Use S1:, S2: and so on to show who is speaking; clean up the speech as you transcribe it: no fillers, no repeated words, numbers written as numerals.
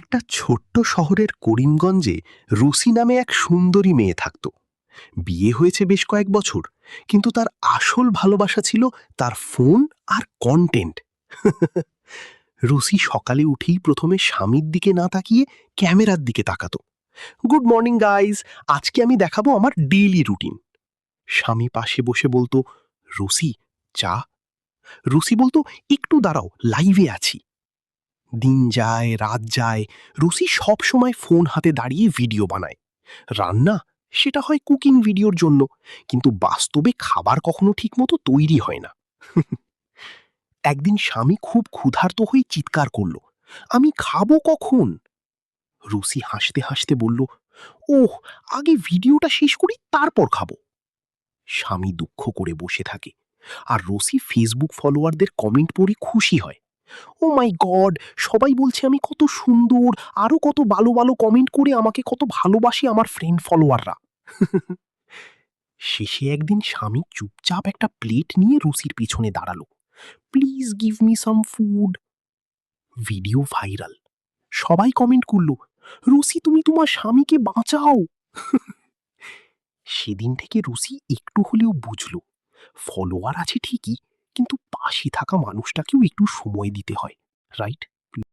S1: একটা ছোট্ট শহরের করিমগঞ্জে রুসি নামে এক সুন্দরী মেয়ে থাকত। বিয়ে হয়েছে বেশ কয়েক বছর, কিন্তু তার আসল ভালোবাসা ছিল তার ফোন আর কন্টেন্ট। রুসি সকালে উঠেই প্রথমে স্বামীর দিকে না তাকিয়ে ক্যামেরার দিকে তাকাতো। গুড মর্নিং গাইজ, আজকে আমি দেখাবো আমার ডেইলি রুটিন। স্বামী পাশে বসে বলতো, রুসি চা। রুসি বলতো, একটু দাঁড়াও, লাইভে আছি। দিন যায়, রাত যায়, রুসি সব সময় ফোন হাতে দাঁড়িয়ে ভিডিও বানায়। রান্না, সেটা হয় কুকিং ভিডিওর জন্য, কিন্তু বাস্তবে খাবার কখনো ঠিকমতো তৈরি হয় না। একদিন স্বামী খুব ক্ষুধার্ত হয়ে চিৎকার করলো, আমি খাবো কখন? রুসি হাসতে হাসতে বলল, ওহ, আগে ভিডিওটা শেষ করি, তারপর খাবো। স্বামী দুঃখ করে বসে থাকে, আর রুসি ফেসবুক ফলোয়ারদের কমেন্ট পড়ে খুশি হয়। ও মাই গড, সবাই বলছে আমি কত সুন্দর, আরো কত ভালো ভালো কমেন্ট করে আমাকে কত ভালোবাসে আমার ফ্রেন্ড ফলোয়াররা। শেষে একদিন স্বামী চুপচাপ একটা প্লেট নিয়ে রুসির পিছনে দাঁড়ালো। Please give me some food. Video viral, সবাই কমেন্ট করলো, রুসি তুমি তোমার স্বামীকে বাঁচাও। সেদিন থেকে রুসি একটু হলেও বুঝলো, ফলোয়ার আছে ঠিকই, কিন্তু পাশে থাকা মানুষটাকেও একটু সময় দিতে হয়, রাইট?